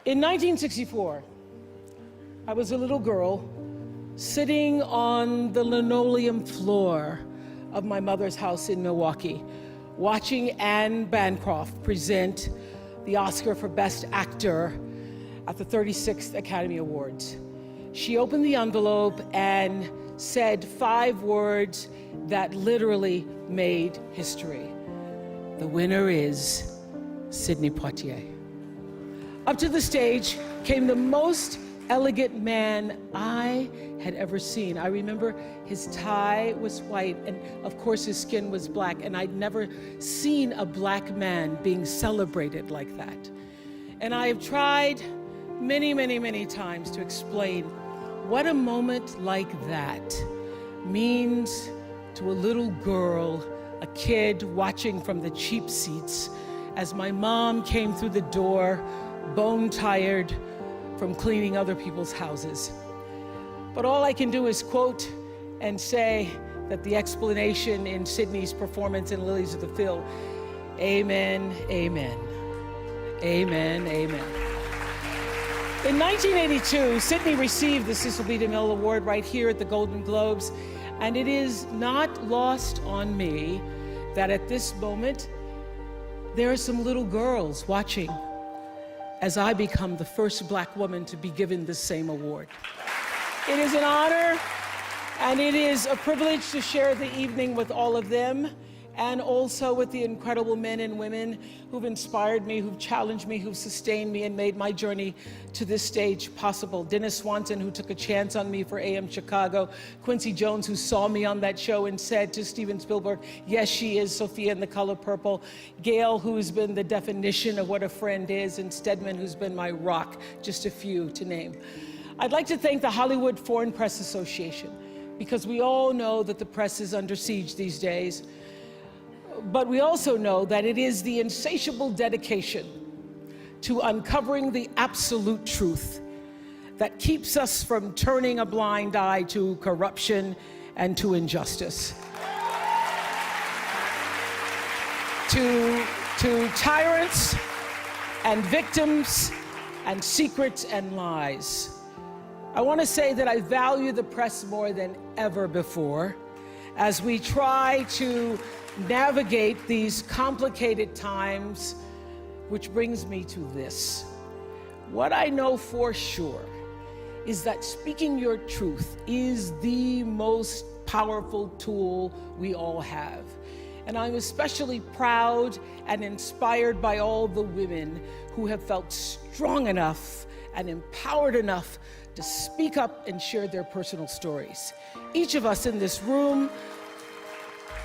In 1964, I was a little girl sitting on the linoleum floor of my mother's house in Milwaukee, watching Anne Bancroft present the Oscar for Best Actor at the 36th Academy Awards. She opened the envelope and said 5 words that literally made history. The winner is Sidney Poitier. Up to the stage came the most elegant man I had ever seen. I remember his tie was white, and of course his skin was black, and I'd never seen a black man being celebrated like that. And I have tried many times to explain what a moment like that means to a little girl, a kid watching from the cheap seats as my mom came through the door, bone-tired from cleaning other people's houses. But all I can do is quote and say that the explanation in Sidney's performance in Lilies of the Field, amen, amen, amen, amen. In 1982, Sidney received the Cecil B. DeMille Award right here at the Golden Globes, and it is not lost on me that at this moment, there are some little girls watching as I become the first Black woman to be given the same award. It is an honor, and it is a privilege to share the evening with all of them, and also with the incredible men and women who've inspired me, who've challenged me, who've sustained me, and made my journey to this stage possible. Dennis Swanson, who took a chance on me for AM Chicago. Quincy Jones, who saw me on that show and said to Steven Spielberg, yes, she is Sophia in The Color Purple. Gail, who's been the definition of what a friend is, and Stedman, who's been my rock, just a few to name. I'd like to thank the Hollywood Foreign Press Association, because we all know that the press is under siege these days. But we also know that it is the insatiable dedication to uncovering the absolute truth that keeps us from turning a blind eye to corruption and to injustice. To tyrants and victims and secrets and lies. I want to say that I value the press more than ever before as we try to navigate these complicated times, which brings me to this. What I know for sure is that speaking your truth is the most powerful tool we all have. And I'm especially proud and inspired by all the women who have felt strong enough and empowered enough to speak up and share their personal stories. Each of us in this room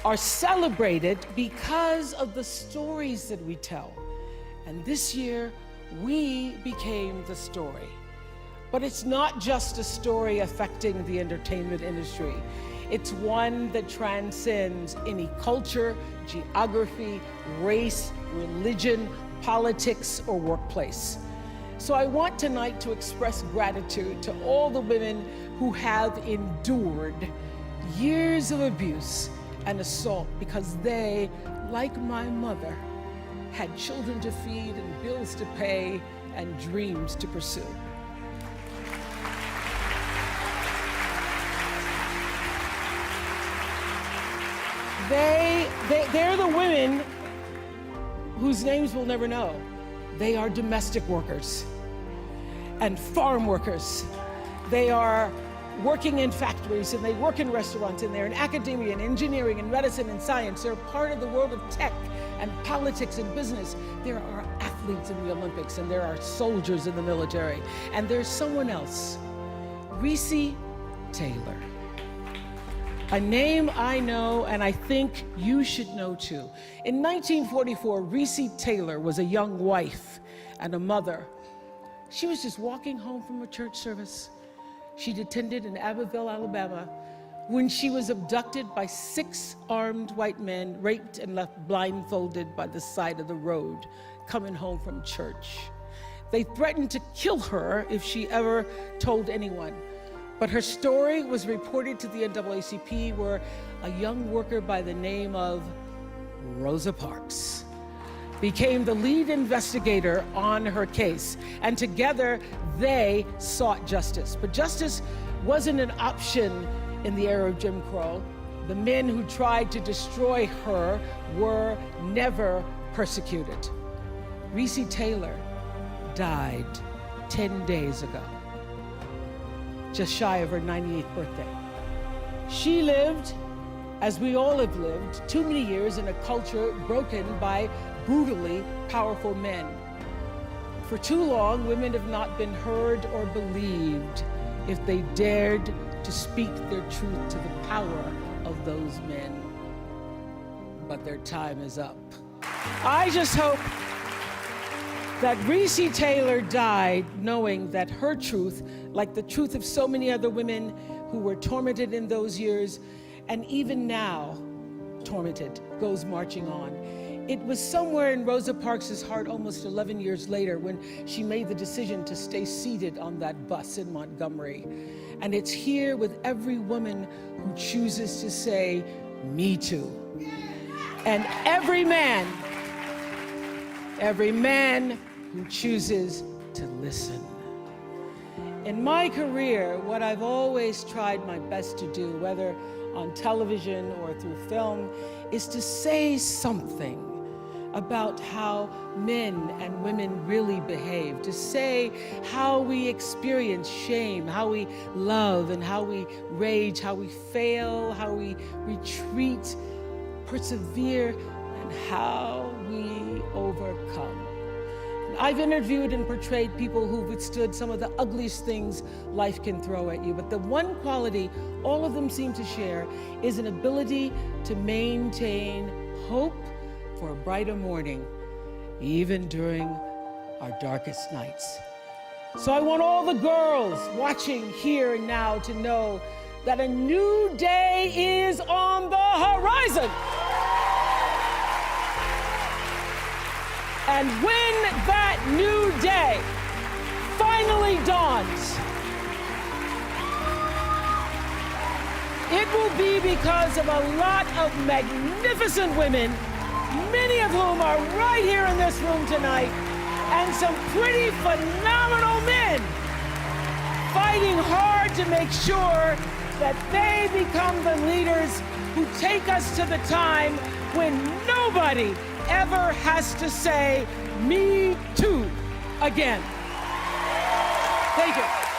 are celebrated because of the stories that we tell. And this year, we became the story. But it's not just a story affecting the entertainment industry. It's one that transcends any culture, geography, race, religion, politics, or workplace. So I want tonight to express gratitude to all the women who have endured years of abuse and assault, because they, like my mother, had children to feed and bills to pay and dreams to pursue. They're the women whose names we'll never know. They are domestic workers and farm workers. They are working in factories, and they work in restaurants, and they're in academia and engineering and medicine and science. They're part of the world of tech and politics and business. There are athletes in the Olympics, and there are soldiers in the military. And there's someone else, Reese Taylor. A name I know, and I think you should know too. In 1944, Reese Taylor was a young wife and a mother. She was just walking home from a church service she'd attended in Abbeville, Alabama, when she was abducted by 6 armed white men, raped and left blindfolded by the side of the road, coming home from church. They threatened to kill her if she ever told anyone. But her story was reported to the NAACP, where a young worker by the name of Rosa Parks became the lead investigator on her case, and together they sought justice. But justice wasn't an option in the era of Jim Crow. The men who tried to destroy her were never persecuted. Recy Taylor died 10 days ago, just shy of her 98th birthday. She lived, as we all have lived, too many years in a culture broken by brutally powerful men. For too long, women have not been heard or believed if they dared to speak their truth to the power of those men. But their time is up. I just hope that Recy Taylor died knowing that her truth, like the truth of so many other women who were tormented in those years, and even now tormented, goes marching on. It was somewhere in Rosa Parks' heart almost 11 years later when she made the decision to stay seated on that bus in Montgomery. And it's here with every woman who chooses to say, "Me too." And every man who chooses to listen. In my career, what I've always tried my best to do, whether on television or through film, is to say something about how men and women really behave, to say how we experience shame, how we love and how we rage, how we fail, how we retreat, persevere, and how we overcome. I've interviewed and portrayed people who've withstood some of the ugliest things life can throw at you, but the one quality all of them seem to share is an ability to maintain hope for a brighter morning, even during our darkest nights. So I want all the girls watching here and now to know that a new day is on the horizon. And when that new day finally dawns, it will be because of a lot of magnificent women, many of whom are right here in this room tonight, and some pretty phenomenal men fighting hard to make sure that they become the leaders who take us to the time when nobody ever has to say, "Me too," again. Thank you.